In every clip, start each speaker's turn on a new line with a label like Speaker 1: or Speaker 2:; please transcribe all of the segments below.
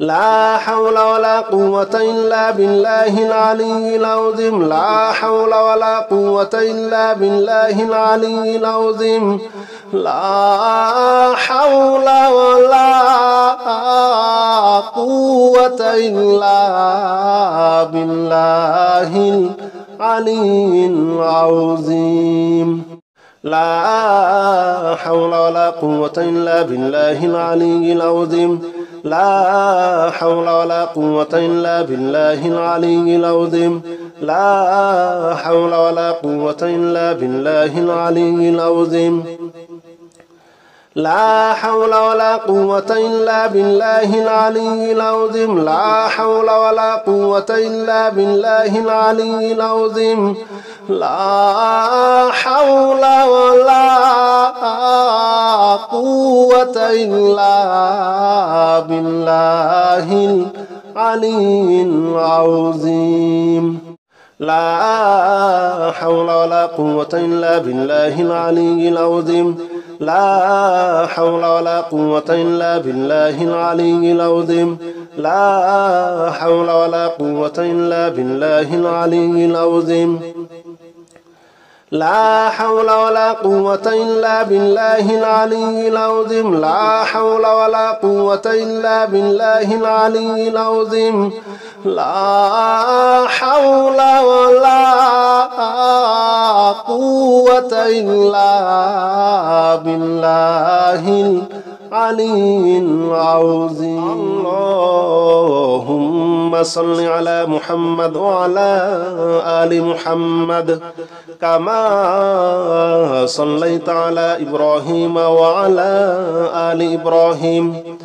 Speaker 1: لا حول ولا قوة إلا بالله العلي العظيم لا حول ولا قوة إلا بالله العلي العظيم لا حول ولا قوة إلا بالله العلي العظيم لا حول ولا قوة إلا بالله العلي العظيم لا حول ولا قوة إلا بالله العلي العظيم لا حول ولا قوة إلا بالله العلي العظيم لا حول ولا قوة إلا بالله العلي العظيم لا حول ولا قوة إلا بالله العلي العظيم لا حول ولا قوة إلا بالله العلي العظيم لا حول ولا قوة إلا بالله العلي العظيم لا حول ولا قوة إلا بالله العلي العظيم لا حول ولا قوة إلا بالله العلي العظيم لا حول ولا قوة إلا بالله العلي العظيم لا حول ولا قوة إلا بالله العلي العظيم لا حول ولا قوة إلا بالله العلي العظيم اللهم صل على محمد وعلى آل محمد كما صليت على إبراهيم وعلى آل إبراهيم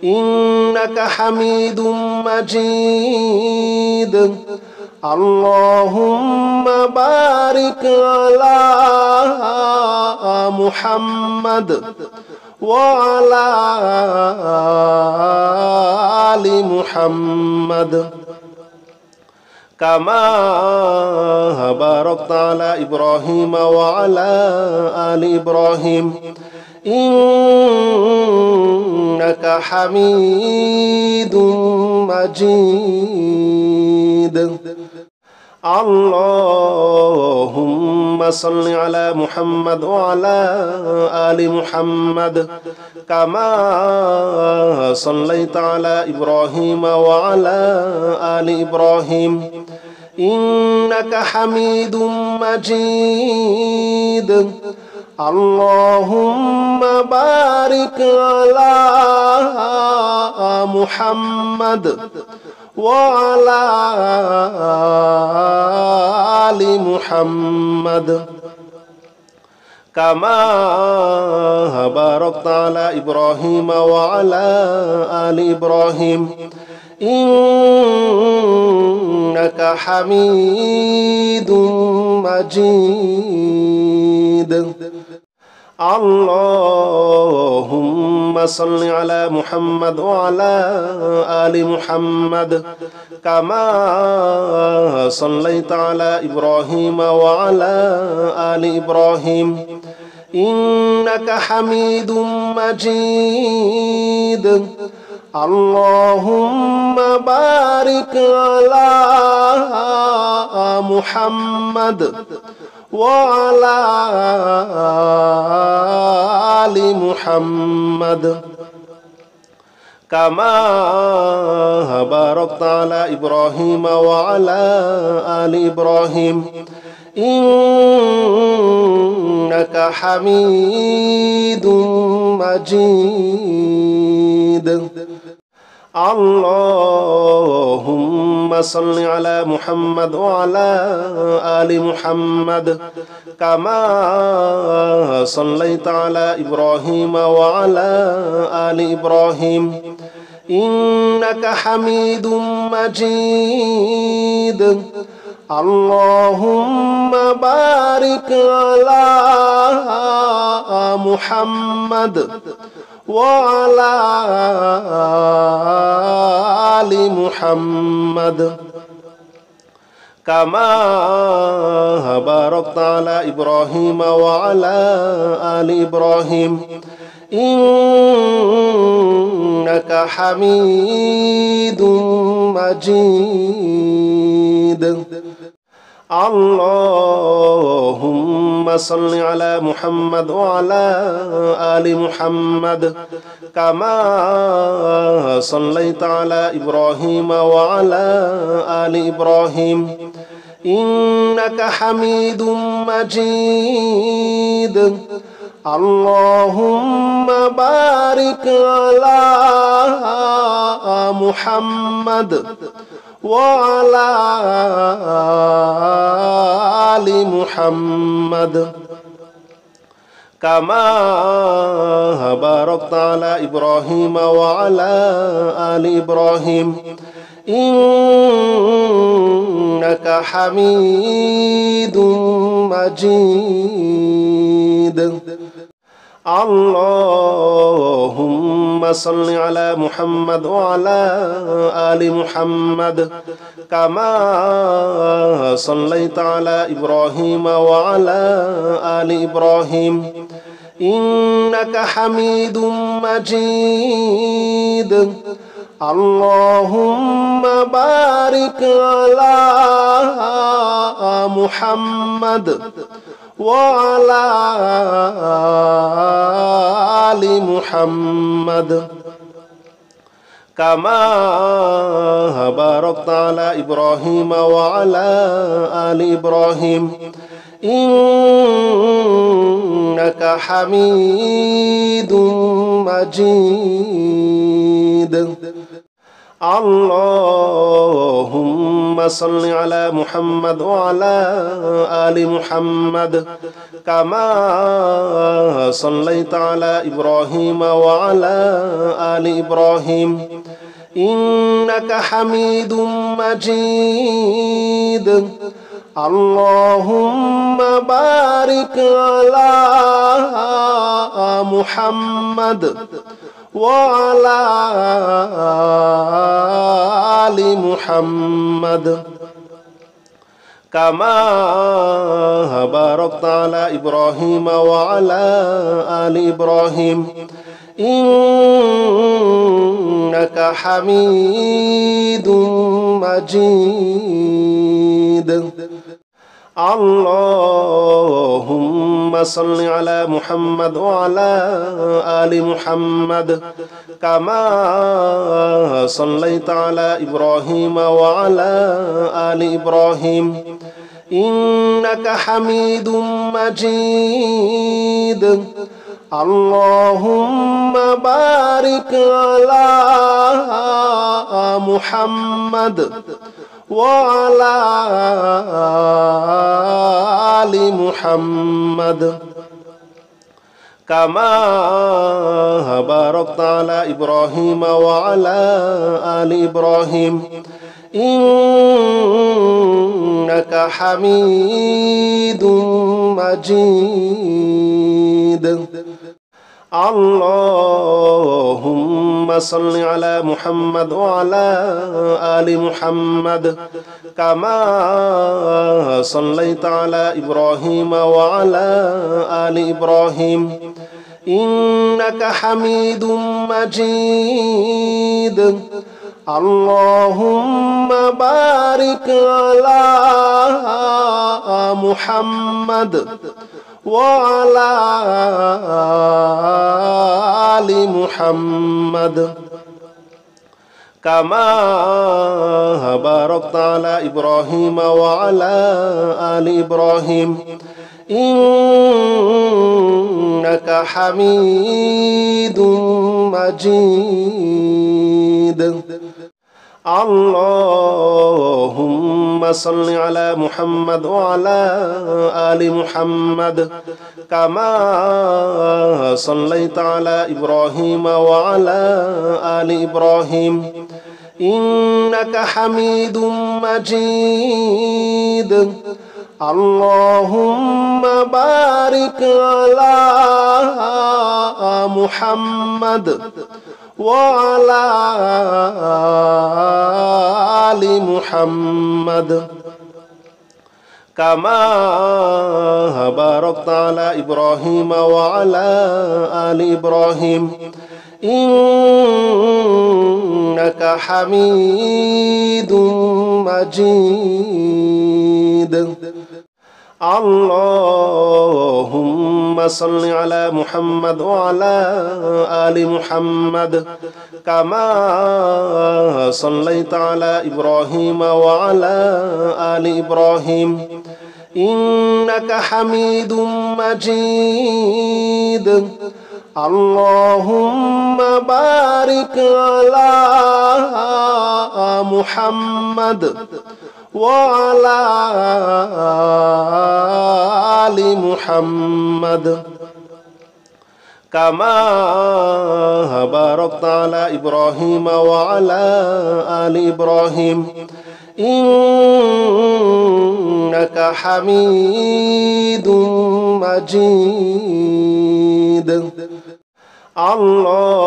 Speaker 1: إنك حميد مجيد اللهم بارك على محمد وعلى آل محمد كما باركت على إبراهيم وعلى آل إبراهيم إنك حميد مجيد اللهم صل على محمد وعلى آل محمد كما صليت على إبراهيم وعلى آل إبراهيم إنك حميد مجيد اللهم بارك على محمد وعلى آل محمد كما باركت على إبراهيم وعلى آل إبراهيم إنك حميد مجيد اللهم صل على محمد وعلى آل محمد كما صليت على إبراهيم وعلى آل إبراهيم إنك حميد مجيد اللهم بارك على محمد وعلى آل محمد كما باركت على إبراهيم وعلى آل إبراهيم إنك حميد مجيد اللهم صل على محمد وعلى آل محمد كما صليت على إبراهيم وعلى آل إبراهيم إنك حميد مجيد اللهم بارك على محمد وعلى آل محمد كما باركت على إبراهيم وعلى آل إبراهيم إنك حميد مجيد اللهم صل على محمد وعلى آل محمد كما صليت على إبراهيم وعلى آل إبراهيم إنك حميد مجيد اللهم بارك على محمد وعلى آل محمد كما باركت على إبراهيم وعلى آل إبراهيم إنك حميد مجيد اللهم صل على محمد وعلى آل محمد كما صليت على إبراهيم وعلى آل إبراهيم إنك حميد مجيد اللهم بارك على محمد وعلى آل محمد كما باركت على إبراهيم وعلى آل إبراهيم إنك حميد مجيد اللهم صل على محمد وعلى آل محمد كما صليت على إبراهيم وعلى آل إبراهيم إنك حميد مجيد اللهم بارك على محمد وعلى آل محمد كما باركت على إبراهيم وعلى آل إبراهيم إنك حميد مجيد اللهم صل على محمد وعلى آل محمد كما صليت على إبراهيم وعلى آل إبراهيم إنك حميد مجيد اللهم بارك على محمد وعلى آل محمد كما باركت على إبراهيم وعلى آل إبراهيم إنك حميد مجيد اللهم صل على محمد وعلى آل محمد كما صليت على إبراهيم وعلى آل إبراهيم إنك حميد مجيد اللهم بارك على محمد وعلى آل محمد كما باركت على إبراهيم وعلى آل إبراهيم إنك حميد مجيد اللهم صل على محمد وعلى آل محمد كما صليت على إبراهيم وعلى آل إبراهيم إنك حميد مجيد اللهم بارك على محمد وعلى آل محمد كما باركت على إبراهيم وعلى آل إبراهيم حميد مجيد. اللهم صل على محمد وعلى آل محمد كما صليت على إبراهيم وعلى آل إبراهيم إنك حميد مجيد. اللهم بارك على محمد وعلى آل محمد كما باركت على إبراهيم وعلى آل إبراهيم إنك حميد مجيد.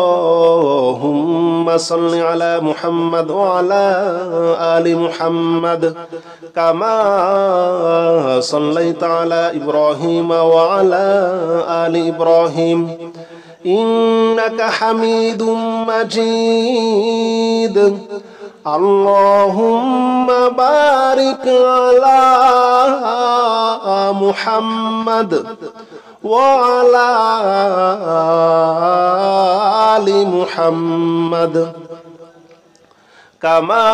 Speaker 1: اللهم صل على محمد وعلى آل محمد كما صليت على إبراهيم وعلى آل إبراهيم إنك حميد مجيد. اللهم بارك على محمد وعلى آل محمد كما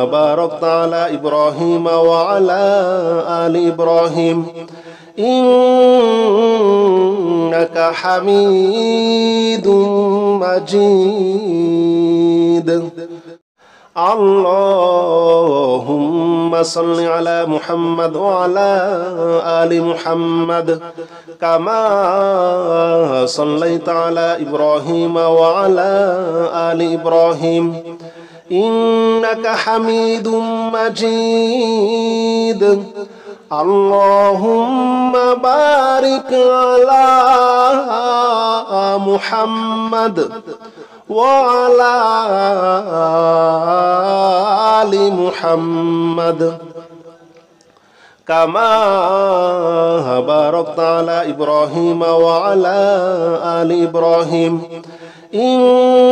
Speaker 1: باركت على إبراهيم وعلى آل إبراهيم إنك حميد مجيد. اللهم صل على محمد وعلى آل محمد كما صليت على إبراهيم وعلى آل إبراهيم إنك حميد مجيد. اللهم بارك على محمد وعلى آل محمد كما باركت على إبراهيم وعلى آل إبراهيم إنك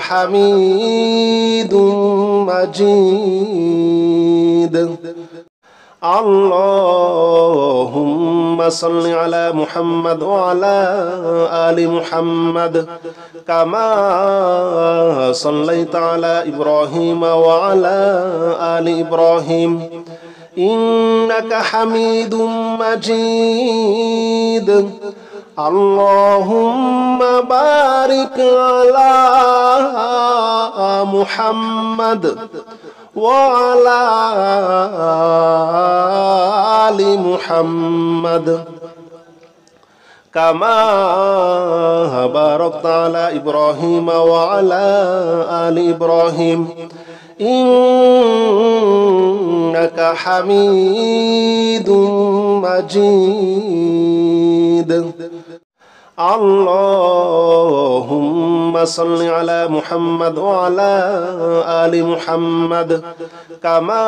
Speaker 1: حميد مجيد. اللهم صل على محمد وعلى آل محمد كما صليت على إبراهيم وعلى آل إبراهيم إنك حميد مجيد. اللهم بارك على محمد وعلى آل محمد كما باركت على إبراهيم وعلى آل إبراهيم إنك حميد مجيد. اللهم صل على محمد وعلى آل محمد كما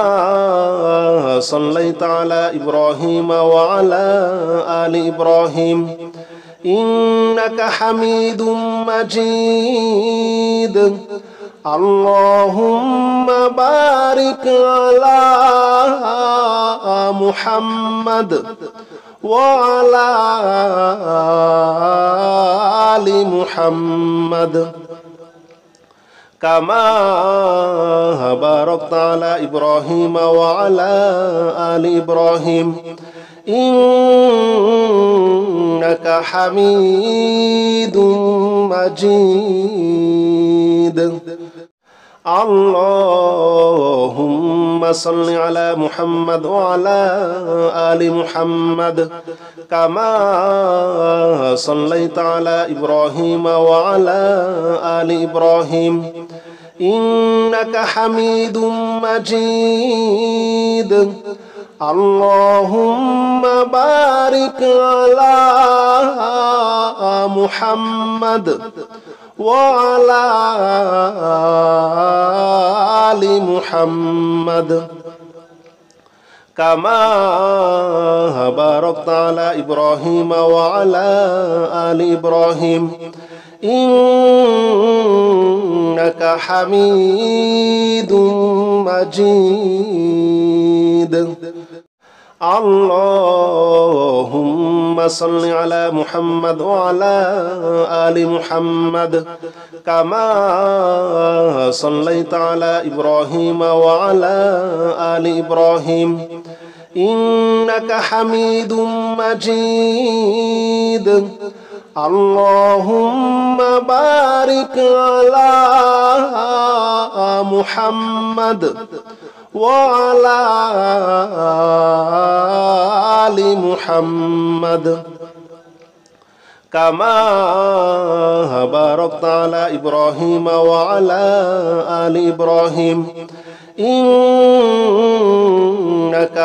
Speaker 1: صليت على إبراهيم وعلى آل إبراهيم إنك حميد مجيد. اللهم بارك على محمد وعلى آل محمد كما باركت على إبراهيم وعلى آل إبراهيم إنك حميد مجيد. اللهم صل على محمد وعلى آل محمد كما صليت على إبراهيم وعلى آل إبراهيم إنك حميد مجيد. اللهم بارك على محمد وعلى آل محمد كما باركت على إبراهيم وعلى آل إبراهيم إنك حميد مجيد اللهم صل على محمد وعلى آل محمد كما صليت على إبراهيم وعلى آل إبراهيم إنك حميد مجيد اللهم بارك على محمد وعلى آل محمد كما باركت على إبراهيم وعلى آل إبراهيم إنك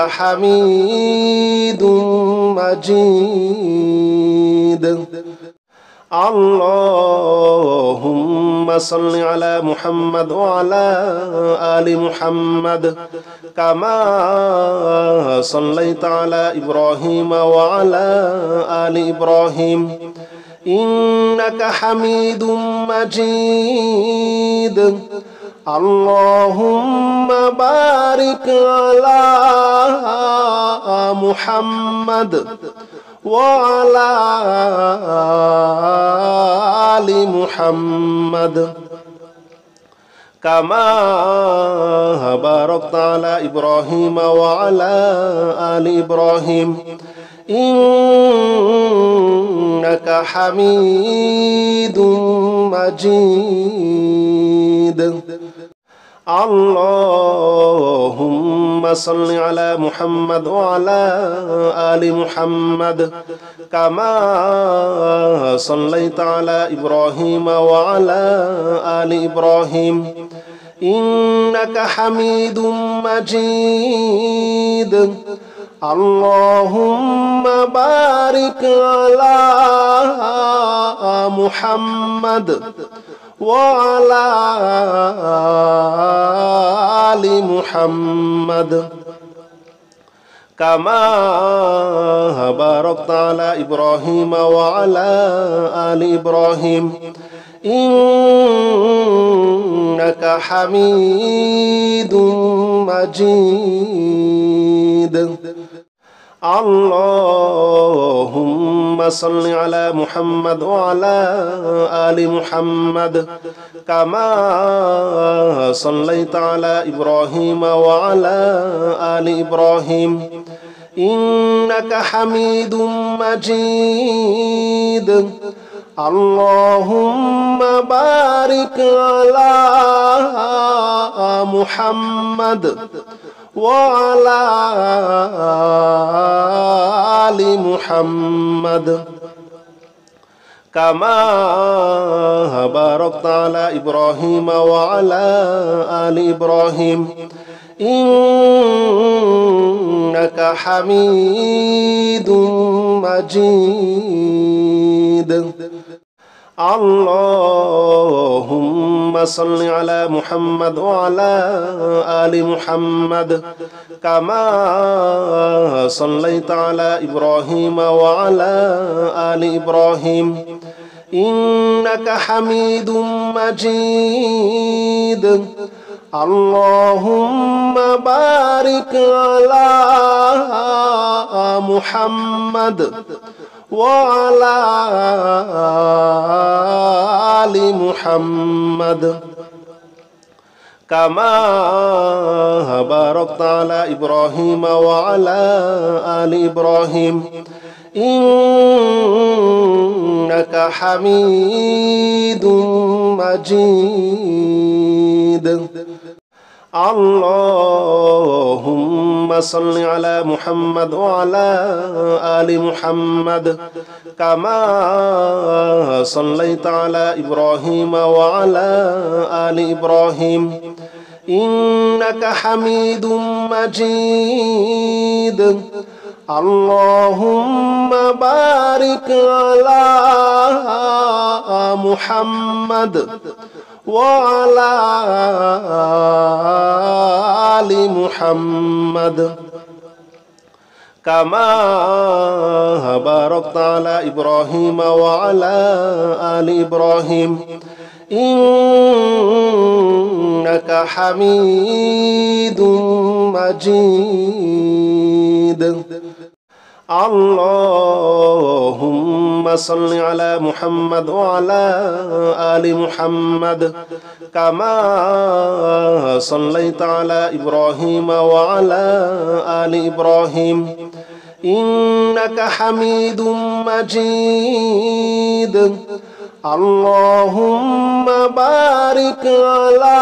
Speaker 1: حميد مجيد اللهم صل على محمد وعلى آل محمد كما صليت على إبراهيم وعلى آل إبراهيم إنك حميد مجيد اللهم بارك على محمد وعلى آل محمد كما باركت على إبراهيم وعلى آل إبراهيم إنك حميد مجيد اللهم صل على محمد وعلى آل محمد كما صليت على إبراهيم وعلى آل إبراهيم إنك حميد مجيد اللهم بارك على محمد وعلى آل محمد كما باركت على إبراهيم وعلى آل إبراهيم إنك حميد مجيد اللهم صل على محمد وعلى آل محمد كما صليت على إبراهيم وعلى آل إبراهيم إنك حميد مجيد اللهم بارك على محمد وعلى آل محمد كما باركت على إبراهيم وعلى آل إبراهيم إنك حميد مجيد اللهم صل على محمد وعلى آل محمد كما صليت على إبراهيم وعلى آل إبراهيم إنك حميد مجيد اللهم بارك على محمد وعلى آل محمد كما باركت على إبراهيم وعلى آل إبراهيم إنك حميد مجيد اللهم صل على محمد وعلى آل محمد كما صليت على إبراهيم وعلى آل إبراهيم إنك حميد مجيد اللهم بارك على محمد وعلى آل محمد كما باركت على إبراهيم وعلى آل إبراهيم إنك حميد مجيد. اللهم صل على محمد وعلى آل محمد كما صليت على إبراهيم وعلى آل إبراهيم إنك حميد مجيد. اللهم بارك على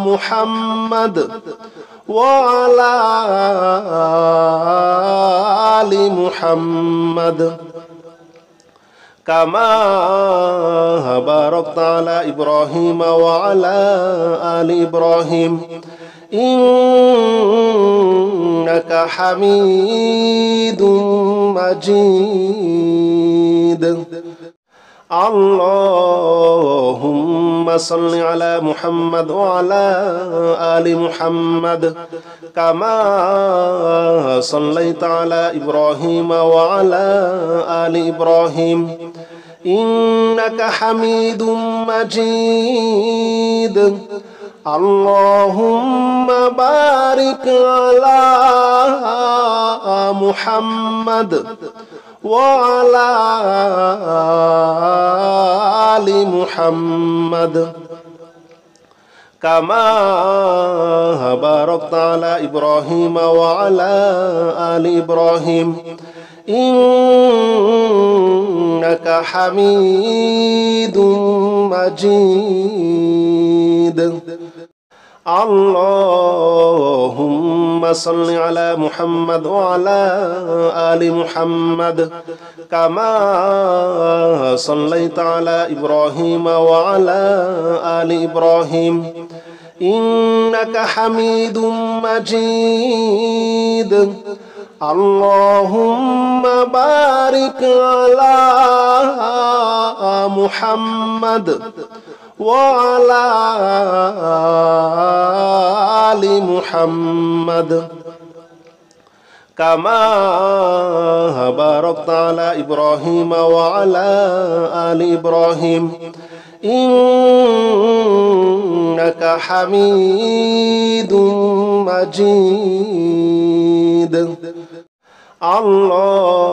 Speaker 1: محمد وعلى آل محمد كما باركت على إبراهيم وعلى آل إبراهيم إنك حميد مجيد. اللهم صل على محمد وعلى آل محمد كما صليت على إبراهيم وعلى آل إبراهيم إنك حميد مجيد. اللهم بارك على محمد وعلى آل محمد كما باركت على إبراهيم وعلى آل إبراهيم إنك حميد مجيد. اللهم صل على محمد وعلى آل محمد كما صليت على إبراهيم وعلى آل إبراهيم إنك حميد مجيد. اللهم بارك على محمد وعلى آل محمد كما باركت على إبراهيم وعلى آل إبراهيم إنك حميد مجيد.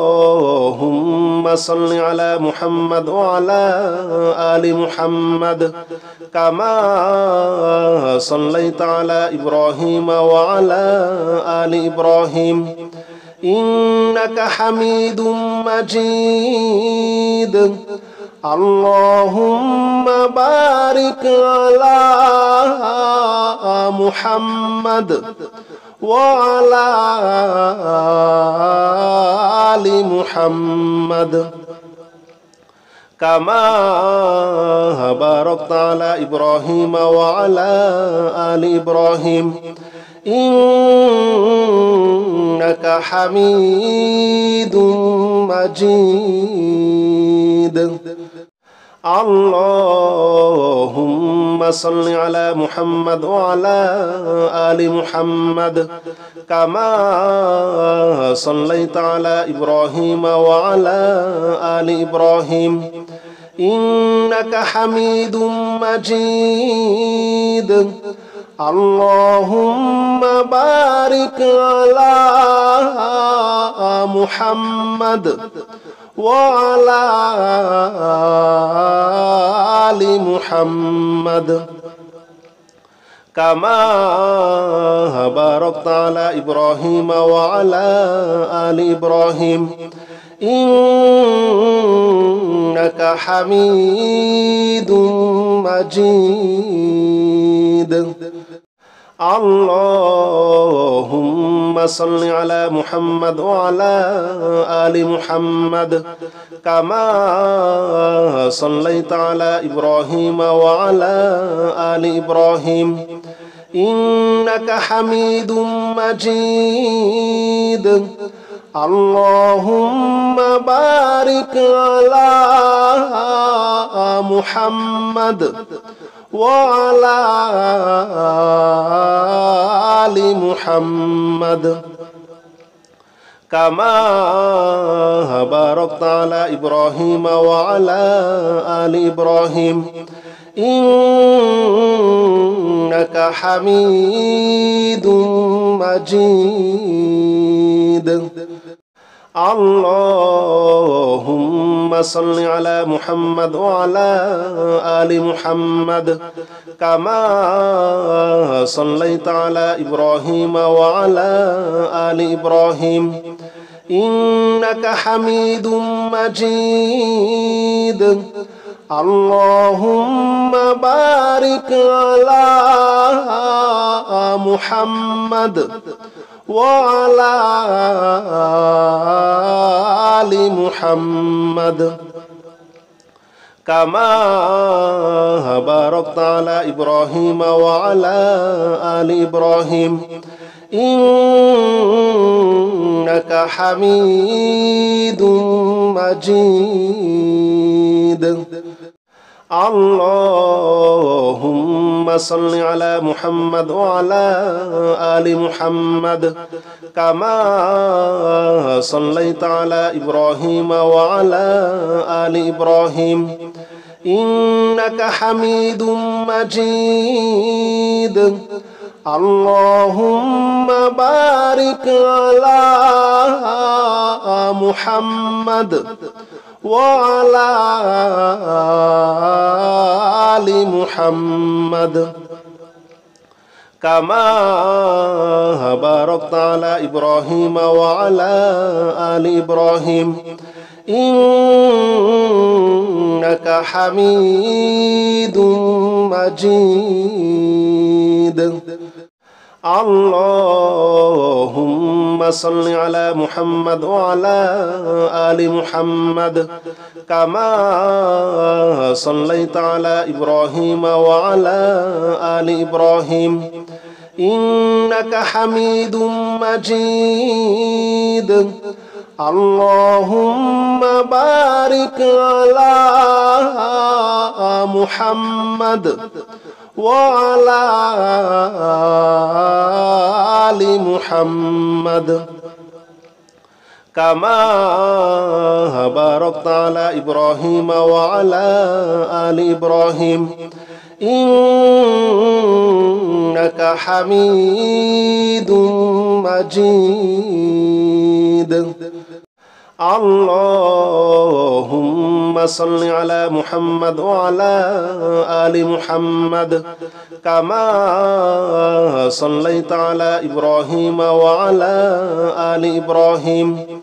Speaker 1: اللهم صل على محمد وعلى آل محمد كما صليت على إبراهيم وعلى آل إبراهيم إنك حميد مجيد. اللهم بارك على محمد وعلى آل محمد كما باركت على إبراهيم وعلى آل إبراهيم إنك حميد مجيد. اللهم صل على محمد وعلى آل محمد كما صليت على إبراهيم وعلى آل إبراهيم إنك حميد مجيد. اللهم بارك على محمد وعلى آل محمد كما باركت على إبراهيم وعلى آل إبراهيم إنك حميد مجيد. اللهم صل على محمد وعلى آل محمد كما صليت على إبراهيم وعلى آل إبراهيم إنك حميد مجيد. اللهم بارك على محمد وعلى آل محمد كما باركت على إبراهيم وعلى آل إبراهيم إنك حميد مجيد اللهم صل على محمد وعلى آل محمد كما صليت على إبراهيم وعلى آل إبراهيم إنك حميد مجيد اللهم بارك على محمد وعلى آل محمد كما باركت على إبراهيم وعلى آل إبراهيم إنك حميد مجيد اللهم صل على محمد وعلى آل محمد كما صليت على إبراهيم وعلى آل إبراهيم إنك حميد مجيد اللهم بارك على محمد وعلى آل محمد كما باركت على إبراهيم وعلى آل إبراهيم إنك حميد مجيد اللهم صل على محمد وعلى آل محمد كما صليت على إبراهيم وعلى آل إبراهيم إنك حميد مجيد اللهم بارك على محمد وعلى آل محمد كما باركت على إبراهيم وعلى آل إبراهيم إنك حميد مجيد اللهم صل على محمد وعلى آل محمد كما صليت على إبراهيم وعلى آل إبراهيم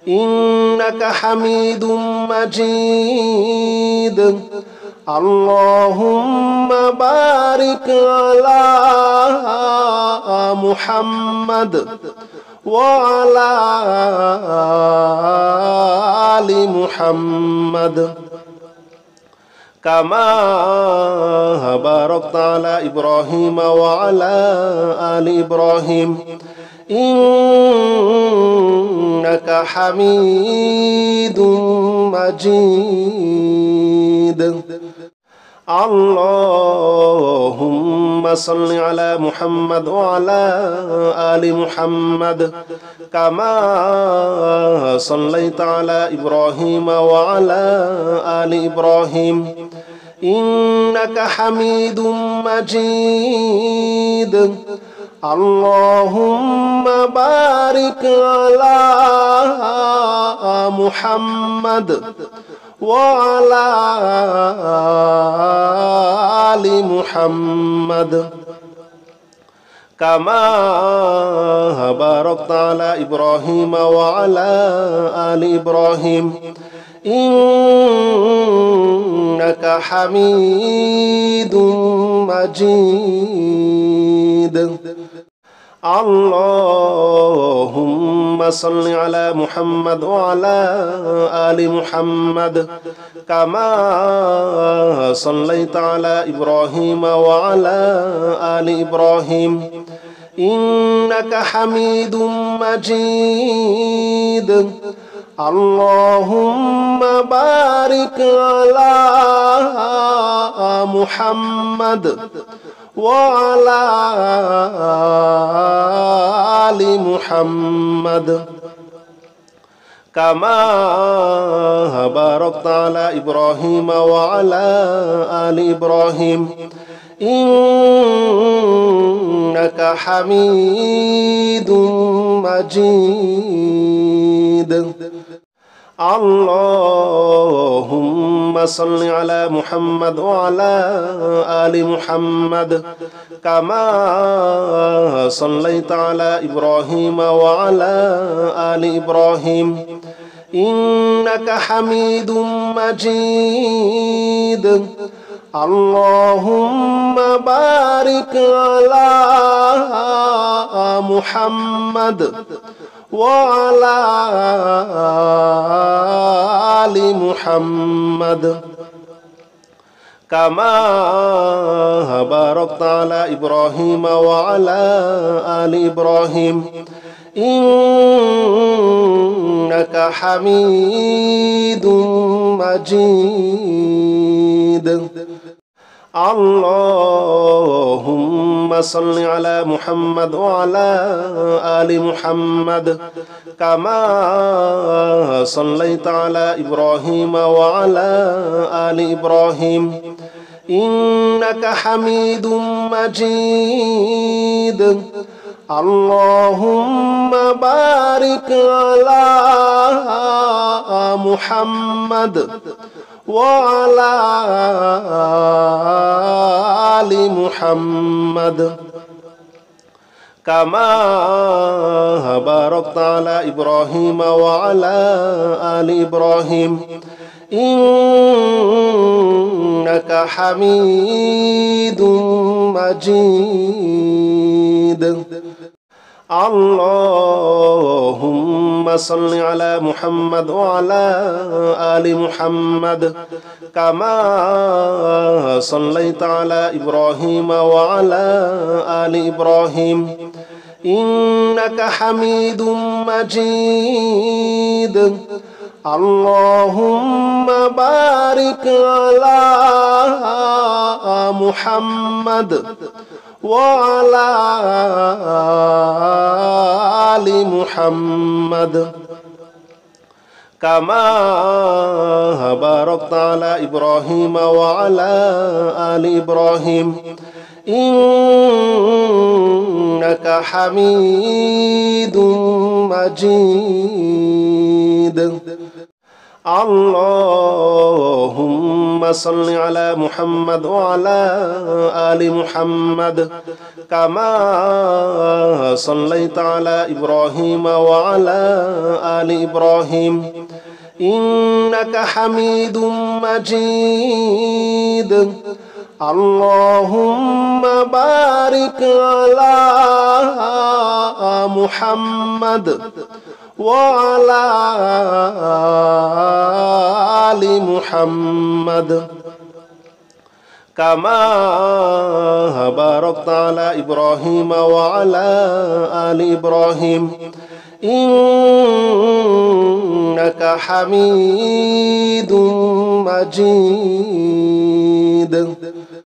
Speaker 1: إنك حميد مجيد اللهم بارك على محمد وعلى آل محمد كما باركت على إبراهيم وعلى آل إبراهيم إنك حميد مجيد اللهم صل على محمد وعلى آل محمد كما صليت على إبراهيم وعلى آل إبراهيم إنك حميد مجيد اللهم بارك على محمد وعلى آل محمد كما باركت على إبراهيم وعلى آل إبراهيم إنك حميد مجيد اللهم صل على محمد وعلى آل محمد كما صليت على إبراهيم وعلى آل إبراهيم إنك حميد مجيد اللهم بارك على محمد وعلى آل محمد كما باركت على إبراهيم وعلى آل إبراهيم إنك حميد مجيد اللهم صل على محمد وعلى آل محمد كما صليت على إبراهيم وعلى آل إبراهيم إنك حميد مجيد اللهم بارك على محمد وعلى آل محمد كما باركت على إبراهيم وعلى آل إبراهيم إنك حميد مجيد اللهم صل على محمد وعلى آل محمد كما صليت على إبراهيم وعلى آل إبراهيم إنك حميد مجيد اللهم بارك على محمد وعلى آل محمد كما باركت على إبراهيم وعلى آل إبراهيم إنك حميد مجيد اللهم صل على محمد وعلى آل محمد كما صليت على إبراهيم وعلى آل إبراهيم إنك حميد مجيد اللهم بارك على محمد وعلى آل محمد كما باركت على إبراهيم وعلى آل إبراهيم إنك حميد مجيد اللهم صل على محمد وعلى آل محمد كما صليت على إبراهيم وعلى آل إبراهيم إنك حميد مجيد اللهم بارك على محمد وعلى آل محمد كما باركت على إبراهيم وعلى آل إبراهيم إنك حميد مجيد